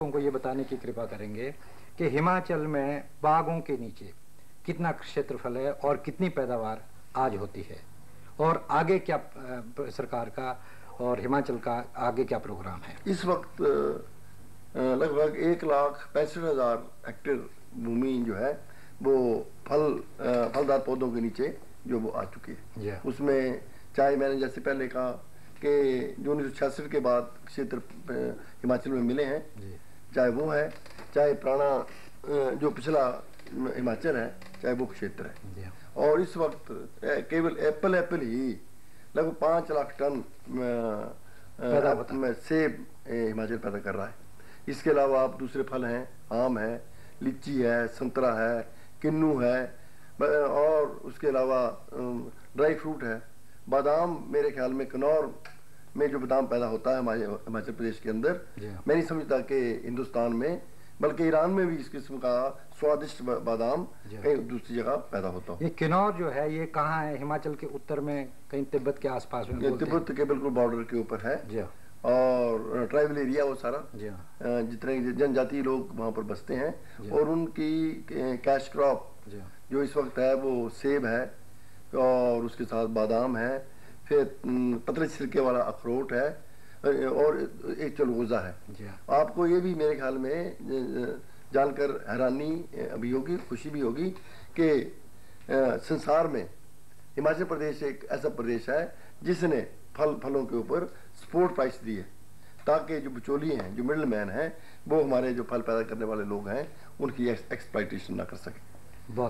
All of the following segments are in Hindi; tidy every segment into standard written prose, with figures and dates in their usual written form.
को ये बताने की कृपा करेंगे कि हिमाचल में बागों के नीचे कितना क्षेत्रफल है और कितनी पैदावार आज होती है और आगे क्या सरकार का और हिमाचल का आगे क्या प्रोग्राम है। इस वक्त लगभग 1,65,000 हेक्टेयर भूमि जो है वो फलदार पौधों के नीचे जो वो आ चुकी है। उसमें चाहे मैंने जैसे पहले कहा कि जो 1966 के बाद क्षेत्र हिमाचल में मिले हैं, चाहे वो है, चाहे पुराना जो पिछला हिमाचल है, चाहे वो क्षेत्र है। और इस वक्त केवल एप्पल ही लगभग 5 लाख टन सेब हिमाचल पैदा कर रहा है। इसके अलावा आप दूसरे फल हैं, आम है, लीची है, संतरा है, किन्नू है, और उसके अलावा ड्राई फ्रूट है, बादाम। मेरे ख्याल में किन्नौर में जो बादाम पैदा होता है हमारे हिमाचल प्रदेश के अंदर, मैं नहीं समझता कि हिंदुस्तान में, बल्कि ईरान में भी इस किस्म का स्वादिष्ट बादाम कहीं दूसरी जगह पैदा होता हो। ये किन्नौर जो है ये कहाँ है? हिमाचल के उत्तर में, कहीं तिब्बत के आसपास में? तिब्बत के बिल्कुल बॉर्डर के ऊपर है और ट्राइबल एरिया वो सारा, जितने जनजातीय लोग वहाँ पर बसते हैं। और उनकी कैश क्रॉप जो इस वक्त है वो सेब है और उसके साथ बादाम है, फिर पतले छिलके वाला अखरोट है और एक चलगोजा है। आपको ये भी मेरे ख्याल में जानकर हैरानी भी होगी, खुशी भी होगी कि संसार में हिमाचल प्रदेश एक ऐसा प्रदेश है जिसने फलों के ऊपर सपोर्ट प्राइस दी है, ताकि जो बिचौलिए हैं, जो मिडिल मैन हैं, वो हमारे जो फल पैदा करने वाले लोग हैं उनकी एक्सप्लॉइटेशन ना कर सके।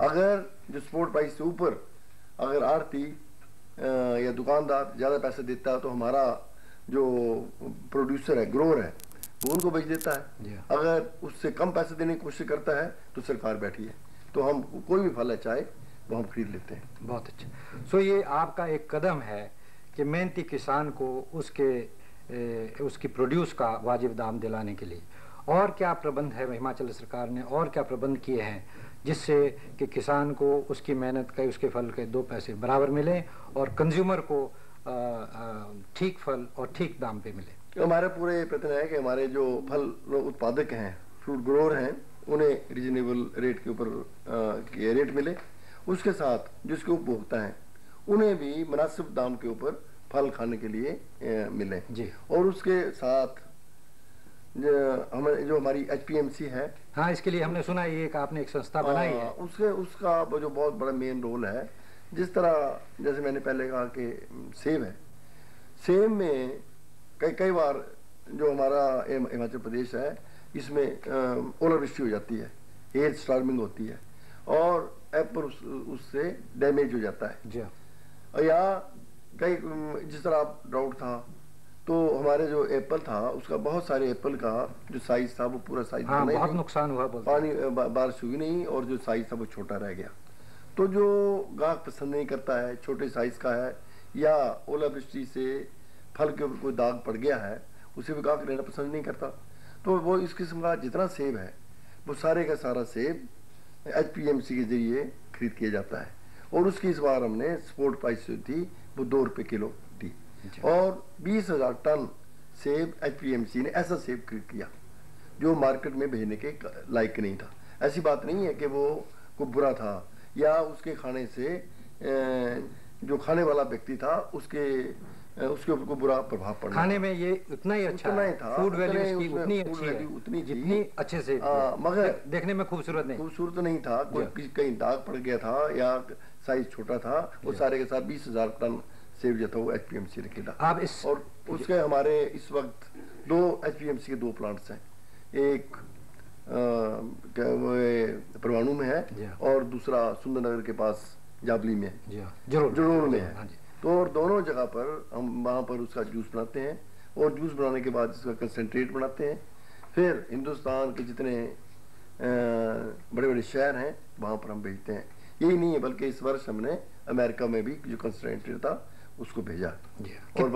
अगर जो सपोर्ट प्राइस से ऊपर अगर आड़ती या दुकानदार ज़्यादा पैसे देता है तो हमारा जो प्रोड्यूसर है, ग्रोअर है, वो उनको बेच देता है। अगर उससे कम पैसे देने की कोशिश करता है तो सरकार बैठी है, तो हम कोई भी फल है चाहे वो हम खरीद लेते हैं। बहुत अच्छा। सो ये आपका एक कदम है कि मेहनती किसान को उसकी प्रोड्यूस का वाजिब दाम दिलाने के लिए। और क्या प्रबंध है हिमाचल सरकार ने, और क्या प्रबंध किए हैं जिससे कि किसान को उसकी मेहनत के, उसके फल के 2 पैसे बराबर मिले और कंज्यूमर को ठीक फल और ठीक दाम पे मिले? हमारा पूरे प्रयत्न है कि हमारे जो फल उत्पादक हैं, फ्रूट ग्रोअर हैं, उन्हें रीजनेबल रेट के ऊपर रेट मिले। उसके साथ जिसके उपभोक्ता हैं उन्हें भी मुनासिब दाम के ऊपर फल खाने के लिए मिले। और उसके साथ जो हमारी HPMC है, हाँ, इसके लिए हमने सुना है आपने एक संस्था बनाई है। उसका जो बहुत बड़ा मेन रोल है, जिस तरह जैसे मैंने पहले कहा कि सेब है, सेब में कई बार जो हमारा हिमाचल प्रदेश है इसमें ओलावृष्टि हो जाती है, हेल स्टॉर्मिंग होती है और एप्पल उससे डैमेज हो जाता है। या कई जिस तरह आप ड्राउट था तो हमारे जो एप्पल था उसका बहुत सारे एप्पल का जो साइज था वो पूरा साइज बहुत नुकसान हुआ, पानी बारिश हुई नहीं और जो साइज था वो छोटा रह गया। तो जो गाहक पसंद नहीं करता है, छोटे साइज का है या ओलावृष्टि से फल के ऊपर कोई दाग पड़ गया है, उसे भी गाहक लेना पसंद नहीं करता। तो वो इस किस्म का जितना सेब है वो सारे का सारा सेब HPMC के जरिए खरीद किया जाता है और उसकी इस बार हमने सपोर्ट प्राइस जो थी वो 2 रुपये किलो दी और 20,000 टन सेब HPMC ने ऐसा सेब खरीद किया जो मार्केट में भेजने के लायक नहीं था। ऐसी बात नहीं है कि वो बुरा था या उसके खाने से जो खाने वाला व्यक्ति था उसके ऊपर को बुरा प्रभाव पड़ा। खाने में ये उतना ही अच्छा था, फूड वैल्यू उसकी उतनी अच्छी है, उतनी जितनी अच्छे से, मगर देखने में खूबसूरत नहीं था। कोई कहीं दाग पड़ गया था या साइज छोटा था, वो सारे के साथ 20,000 टन सेब जो था वो HPMC ने खरीदा। आप इस और उसके हमारे इस वक्त 2 HPMC के 2 प्लांट्स हैं, एक परवाणु में है और दूसरा सुंदरनगर के पास जाबली में है, जरूर में है। तो और दोनों जगह पर हम वहाँ पर उसका जूस बनाते हैं और जूस बनाने के बाद इसका कंसनट्रेट बनाते हैं, फिर हिंदुस्तान के जितने बड़े बड़े शहर हैं वहाँ पर हम भेजते हैं। यही नहीं है बल्कि इस वर्ष हमने अमेरिका में भी जो कंसनट्रेट था उसको भेजा और